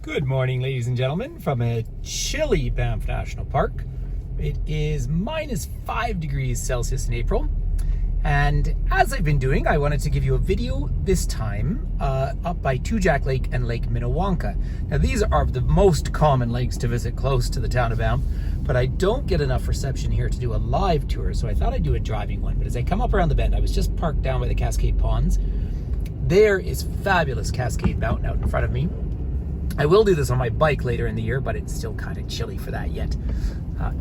Good morning, ladies and gentlemen, from a chilly Banff National Park. It is minus 5 degrees Celsius in April. And as I've been doing, I wanted to give you a video this time up by Two Jack Lake and Lake Minnewanka. Now, these are the most common lakes to visit close to the town of Banff, but I don't get enough reception here to do a live tour, so I thought I'd do a driving one. But as I come up around the bend, I was just parked down by the Cascade Ponds. There is fabulous Cascade Mountain out in front of me. I will do this on my bike later in the year, but it's still kind of chilly for that yet.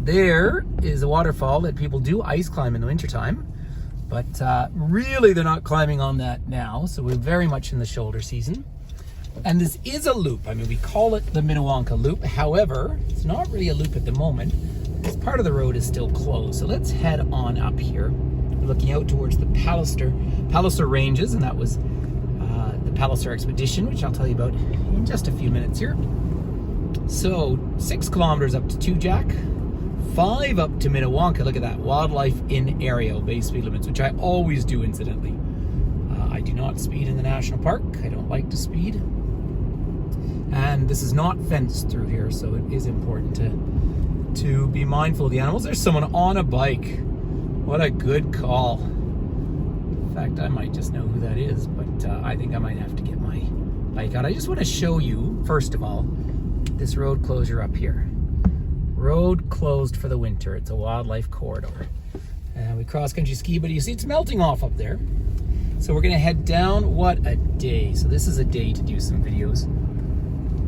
There is a waterfall that people do ice climb in the wintertime, but really they're not climbing on that now, so we're very much in the shoulder season. And this is a loop. I mean, we call it the Minnewanka Loop. However, it's not really a loop at the moment because part of the road is still closed. So let's head on up here. We're looking out towards the Palliser Ranges, and that was the Palliser Expedition, which I'll tell you about in just a few minutes here. So 6 kilometers up to Two Jack, 5 up to Minnewanka. Look at that, wildlife in area, obey speed limits, which I always do incidentally. I do not speed in the national park. I don't like to speed. And this is not fenced through here, so it is important to be mindful of the animals. There's someone on a bike. What a good call. In fact, I might just know who that is, but I think I might have to get my bike out. I just want to show you, first of all, this road closure up here. Road closed for the winter. It's a wildlife corridor. We cross-country ski, but you see it's melting off up there. So we're going to head down. What a day. So this is a day to do some videos.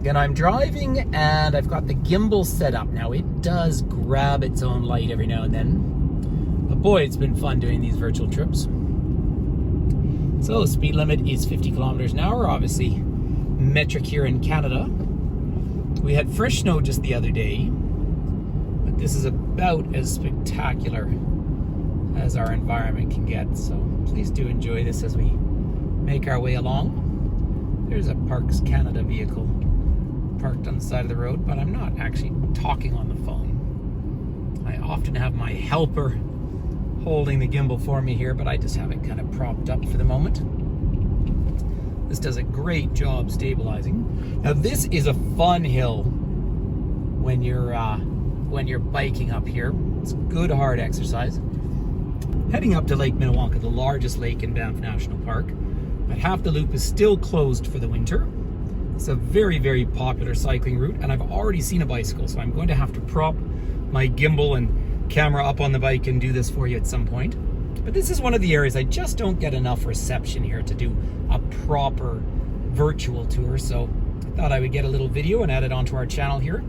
Again, I'm driving and I've got the gimbal set up. Now, it does grab its own light every now and then. But boy, it's been fun doing these virtual trips. So speed limit is 50 kilometers an hour, obviously metric here in Canada. We had fresh snow just the other day, but this is about as spectacular as our environment can get. So please do enjoy this as we make our way along. There's a Parks Canada vehicle parked on the side of the road, but I'm not actually talking on the phone. I often have my helper holding the gimbal for me here, but I just have it kind of propped up for the moment. This does a great job stabilizing. Now, this is a fun hill when you're biking up here. It's good hard exercise. Heading up to Lake Minnewanka, the largest lake in Banff National Park, but half the loop is still closed for the winter. It's a very, very popular cycling route, and I've already seen a bicycle, so I'm going to have to prop my gimbal and camera up on the bike and do this for you at some point. But this is one of the areas I just don't get enough reception here to do a proper virtual tour, so I thought I would get a little video and add it onto our channel here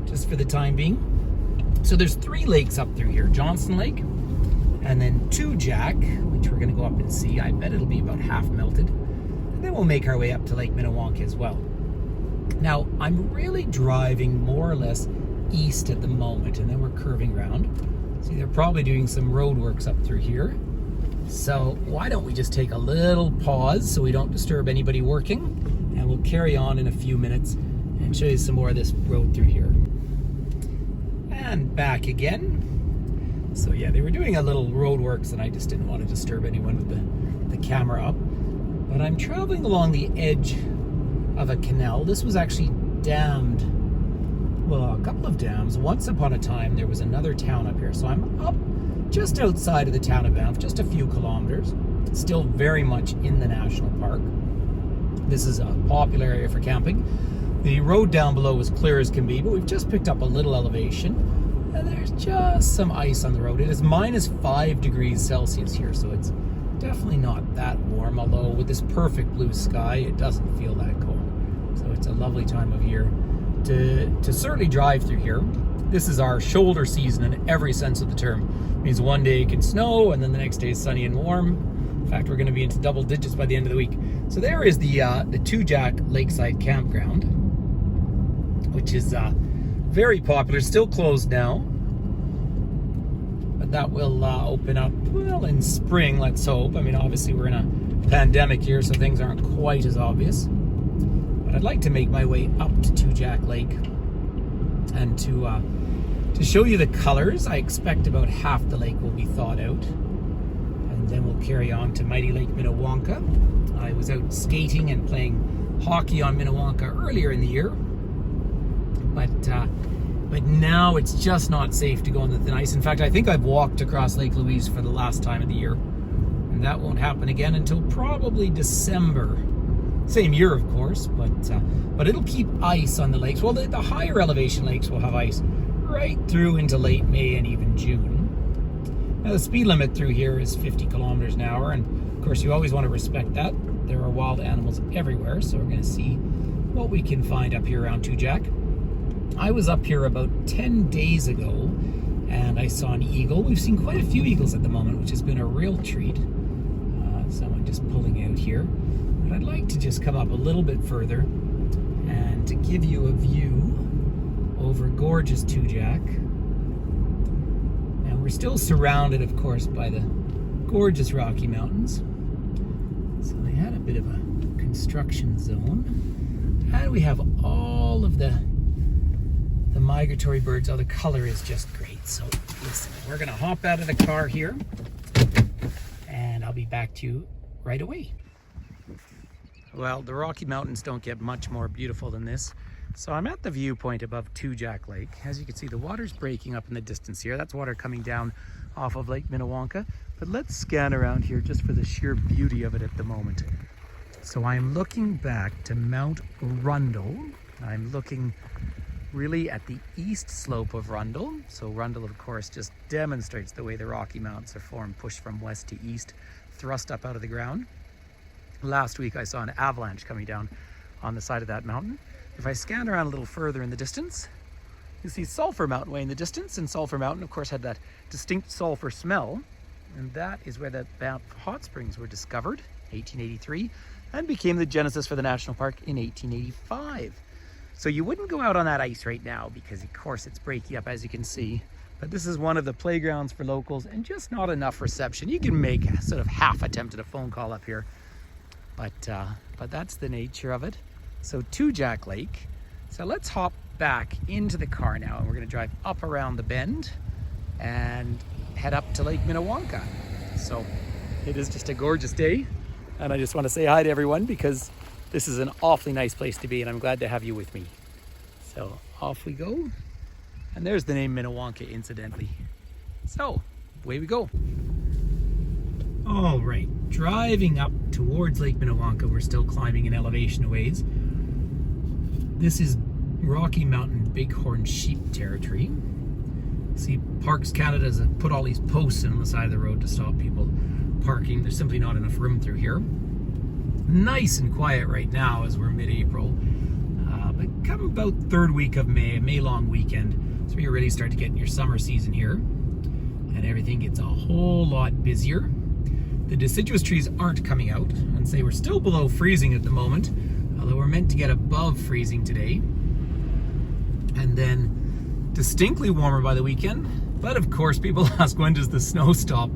just for the time being. So there's 3 lakes up through here: Johnson Lake, and then Two Jack, which we're going to go up and see. I bet it'll be about half melted, and then we'll make our way up to Lake Minnewanka as well. Now, I'm really driving more or less east at the moment, and then we're curving around. See, they're probably doing some road works up through here. So why don't we just take a little pause so we don't disturb anybody working, and we'll carry on in a few minutes and show you some more of this road through here. And back again. So yeah, they were doing a little road works, and I just didn't want to disturb anyone with the camera up. But I'm traveling along the edge of a canal. This was actually dammed. Well, a couple of dams. Once upon a time, there was another town up here. So I'm up just outside of the town of Banff, just a few kilometers. Still very much in the national park. This is a popular area for camping. The road down below was clear as can be, but we've just picked up a little elevation, and there's just some ice on the road. It is minus 5 degrees Celsius here, so it's definitely not that warm, although with this perfect blue sky, it doesn't feel that cold. So it's a lovely time of year to certainly drive through here. This is our shoulder season in every sense of the term. It means one day it can snow, and then the next day is sunny and warm. In fact, we're going to be into double digits by the end of the week. So there is the Two Jack Lakeside Campground, which is very popular. Still closed now, but that will open up, well, in spring, let's hope. I mean, obviously we're in a pandemic here, so things aren't quite as obvious. But I'd like to make my way up to Two Jack Lake and to show you the colors. I expect about half the lake will be thawed out, and then we'll carry on to mighty Lake Minnewanka. I was out skating and playing hockey on Minnewanka earlier in the year, But now it's just not safe to go on the thin ice. In fact, I think I've walked across Lake Louise for the last time of the year. And that won't happen again until probably December. Same year, of course, but it'll keep ice on the lakes. Well, the higher elevation lakes will have ice right through into late May and even June. Now, the speed limit through here is 50 kilometers an hour, and of course, you always want to respect that. There are wild animals everywhere, so we're going to see what we can find up here around Two Jack. I was up here about 10 days ago, and I saw an eagle. We've seen quite a few eagles at the moment, which has been a real treat. Someone just pulling out here. But I'd like to just come up a little bit further and to give you a view over gorgeous Two Jack. And we're still surrounded, of course, by the gorgeous Rocky Mountains. So they had a bit of a construction zone. And we have all of the migratory birds. Oh, the color is just great. So listen, we're gonna hop out of the car here and I'll be back to you right away. Well, the Rocky Mountains don't get much more beautiful than this. So I'm at the viewpoint above Two Jack Lake. As you can see, the water's breaking up in the distance here. That's water coming down off of Lake Minnewanka. But let's scan around here just for the sheer beauty of it at the moment. So I'm looking back to Mount Rundle. I'm looking really at the east slope of Rundle. So Rundle, of course, just demonstrates the way the Rocky Mountains are formed, pushed from west to east, thrust up out of the ground. Last week I saw an avalanche coming down on the side of that mountain. If I scan around a little further in the distance, you see Sulphur Mountain way in the distance, and Sulphur Mountain, of course, had that distinct sulfur smell, and that is where the Banff hot springs were discovered, 1883, and became the genesis for the national park in 1885. So you wouldn't go out on that ice right now because, of course, it's breaking up, as you can see. But this is one of the playgrounds for locals, and just not enough reception. You can make a sort of half attempt at a phone call up here, but that's the nature of it. So Two Jack Lake. So let's hop back into the car now, and we're going to drive up around the bend and head up to Lake Minnewanka. So it is just a gorgeous day, and I just want to say hi to everyone because this is an awfully nice place to be, and I'm glad to have you with me. So off we go. And there's the name Minnewanka, incidentally. So away we go. All right, driving up towards Lake Minnewanka. We're still climbing in elevation a ways. This is Rocky Mountain Bighorn sheep territory. See, Parks Canada has put all these posts on the side of the road to stop people parking. There's simply not enough room through here. Nice and quiet right now as we're mid-April. But come about third week of May, a May-long weekend, so you really start to get in your summer season here, and everything gets a whole lot busier. The deciduous trees aren't coming out, and say we're still below freezing at the moment, although we're meant to get above freezing today. And then distinctly warmer by the weekend. But of course, people ask, when does the snow stop?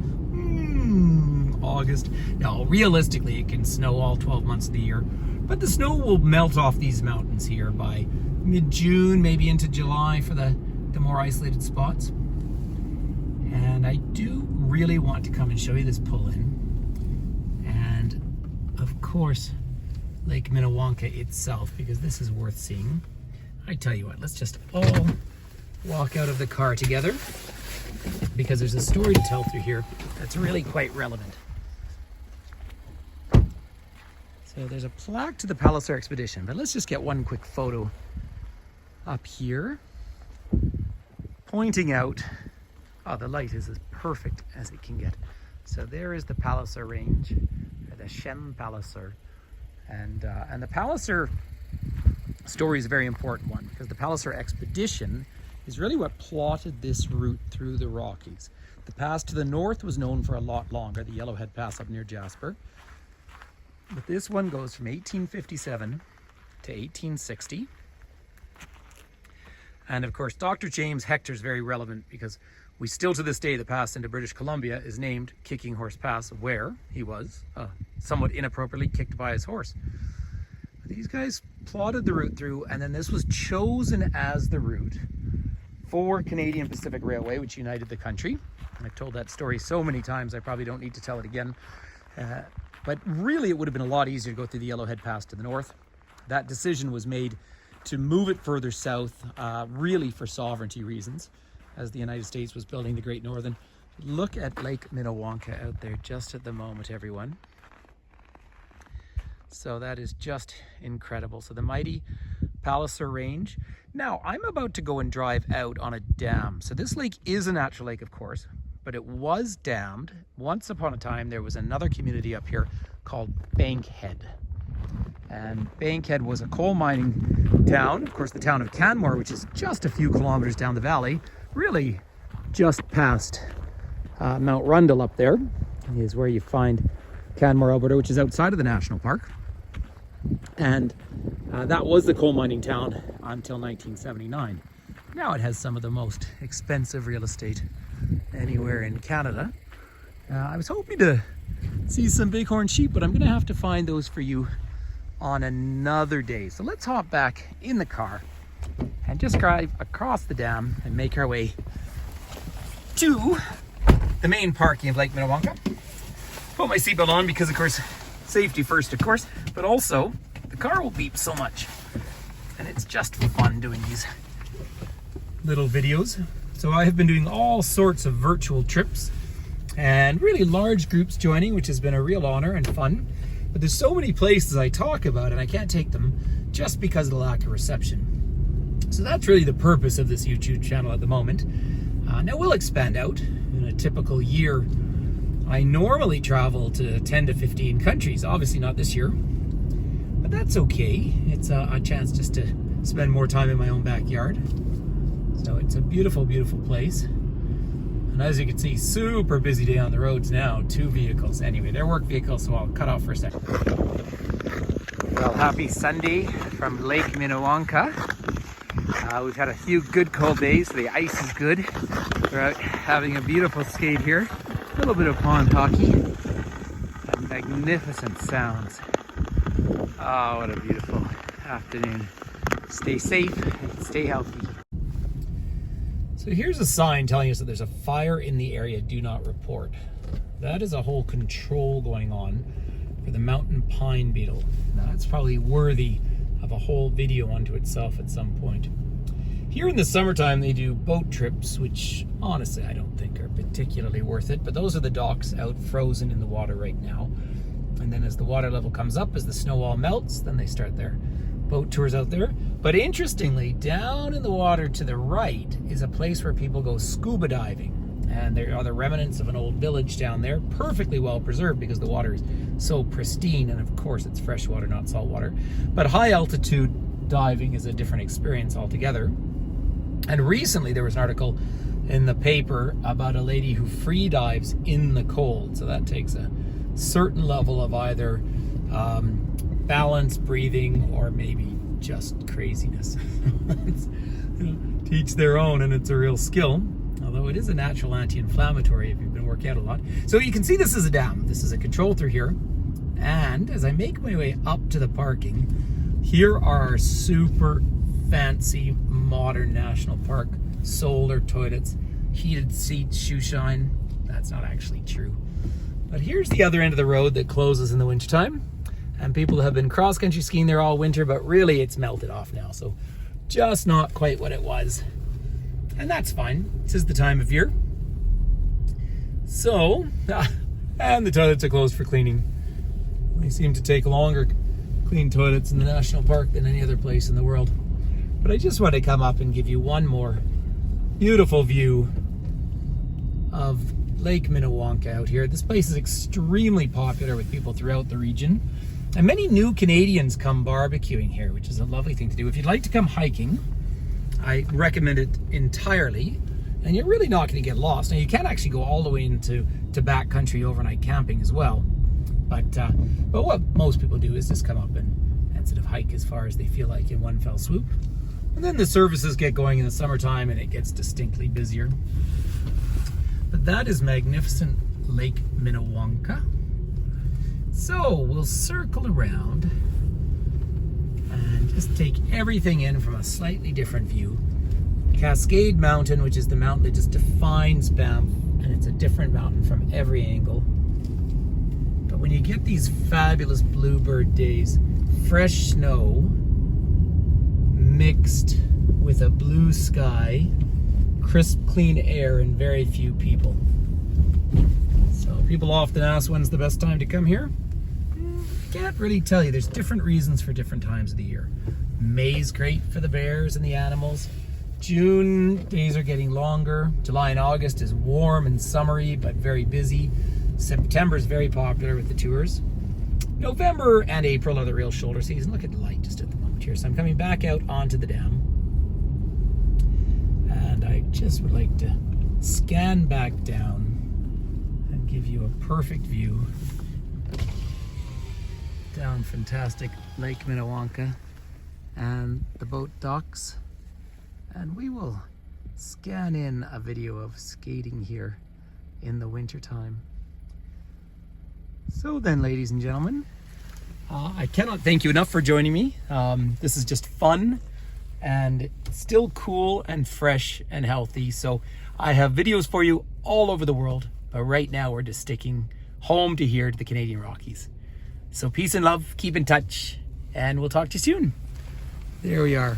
August. No, realistically, it can snow all 12 months of the year. But the snow will melt off these mountains here by mid-June, maybe into July for the more isolated spots. And I do really want to come and show you this pull-in. And of course, Lake Minnewanka itself, because this is worth seeing. I tell you what, let's just all walk out of the car together, because there's a story to tell through here that's really quite relevant. So there's a plaque to the Palliser expedition, but let's just get one quick photo up here, pointing out, oh, the light is as perfect as it can get. So there is the Palliser range, or the Shem Palliser, and the Palliser story is a very important one, because the Palliser expedition is really what plotted this route through the Rockies. The pass to the north was known for a lot longer, the Yellowhead Pass up near Jasper. But this one goes from 1857 to 1860. And of course, Dr. James Hector is very relevant because we still to this day, the pass into British Columbia is named Kicking Horse Pass, where he was somewhat inappropriately kicked by his horse. These guys plotted the route through, and then this was chosen as the route for Canadian Pacific Railway, which united the country. I've told that story so many times, I probably don't need to tell it again. But really, it would have been a lot easier to go through the Yellowhead Pass to the north. That decision was made to move it further south, really for sovereignty reasons, as the United States was building the Great Northern. Look at Lake Minnewanka out there just at the moment, everyone. So that is just incredible. So the mighty Palliser Range. Now, I'm about to go and drive out on a dam. So this lake is a natural lake, of course, but it was dammed. Once upon a time, there was another community up here called Bankhead. And Bankhead was a coal mining town. Of course, the town of Canmore, which is just a few kilometers down the valley, really just past Mount Rundle up there, is where you find Canmore, Alberta, which is outside of the national park. And that was the coal mining town until 1979. Now it has some of the most expensive real estate anywhere in Canada. I was hoping to see some bighorn sheep, but I'm gonna have to find those for you on another day. So let's hop back in the car and just drive across the dam and make our way to the main parking of Lake Minnewanka. Put my seatbelt on because, of course, safety first, of course, but also the car will beep so much. And it's just fun doing these little videos. So I have been doing all sorts of virtual trips and really large groups joining, which has been a real honor and fun. But there's so many places I talk about and I can't take them just because of the lack of reception. So that's really the purpose of this YouTube channel at the moment. Now we'll expand out. In a typical year, I normally travel to 10 to 15 countries, obviously not this year, but that's okay. It's a chance just to spend more time in my own backyard. So it's a beautiful, beautiful place. And as you can see, super busy day on the roads now, 2 vehicles. Anyway, they're work vehicles, so I'll cut off for a second. Well, happy Sunday from Lake Minnewanka. We've had a few good cold days. The ice is good. We're out having a beautiful skate here. A little bit of pond hockey. And magnificent sounds. Oh, what a beautiful afternoon. Stay safe and stay healthy. So here's a sign telling us that there's a fire in the area, do not report. That is a whole control going on for the mountain pine beetle. Now that's probably worthy of a whole video unto itself at some point. Here in the summertime, they do boat trips, which honestly I don't think are particularly worth it, but those are the docks out frozen in the water right now. And then as the water level comes up, as the snow all melts, then they start their boat tours out there. But interestingly, down in the water to the right is a place where people go scuba diving. And there are the remnants of an old village down there, perfectly well preserved because the water is so pristine, and of course it's fresh water, not salt water. But high altitude diving is a different experience altogether. And recently there was an article in the paper about a lady who free dives in the cold. So that takes a certain level of either balance, breathing, or maybe just craziness. Teach their own, and it's a real skill. Although it is a natural anti-inflammatory if you've been working out a lot. So you can see this is a dam. This is a control through here. And as I make my way up to the parking, here are our super fancy modern national park solar toilets, heated seats, shoe shine. That's not actually true. But here's the other end of the road that closes in the wintertime. And people have been cross-country skiing there all winter, but really it's melted off now. So just not quite what it was. And that's fine. This is the time of year. So, and the toilets are closed for cleaning. They seem to take longer clean toilets in the national park than any other place in the world. But I just want to come up and give you one more beautiful view of Lake Minnewanka out here. This place is extremely popular with people throughout the region. And many new Canadians come barbecuing here, which is a lovely thing to do. If you'd like to come hiking, I recommend it entirely. And you're really not going to get lost. Now you can actually go all the way into backcountry overnight camping as well. But what most people do is just come up and sort of hike as far as they feel like in one fell swoop. And then the services get going in the summertime and it gets distinctly busier. But that is magnificent Lake Minnewanka. So we'll circle around and just take everything in from a slightly different view. Cascade Mountain, which is the mountain that just defines Banff, and it's a different mountain from every angle. But when you get these fabulous bluebird days, fresh snow, mixed with a blue sky, crisp, clean air, and very few people. So people often ask when's the best time to come here. Can't really tell you. There's different reasons for different times of the year. May's great for the bears and the animals. June, days are getting longer. July and August is warm and summery, but very busy. September is very popular with the tours. November and April are the real shoulder season. Look at the light just at the moment here. So I'm coming back out onto the dam. And I just would like to scan back down and give you a perfect view down fantastic Lake Minnewanka and the boat docks. And we will scan in a video of skating here in the winter time. So then, ladies and gentlemen, I cannot thank you enough for joining me. This is just fun and still cool and fresh and healthy. So I have videos for you all over the world, but right now we're just sticking home to here to the Canadian Rockies. So peace and love, keep in touch, and we'll talk to you soon. There we are.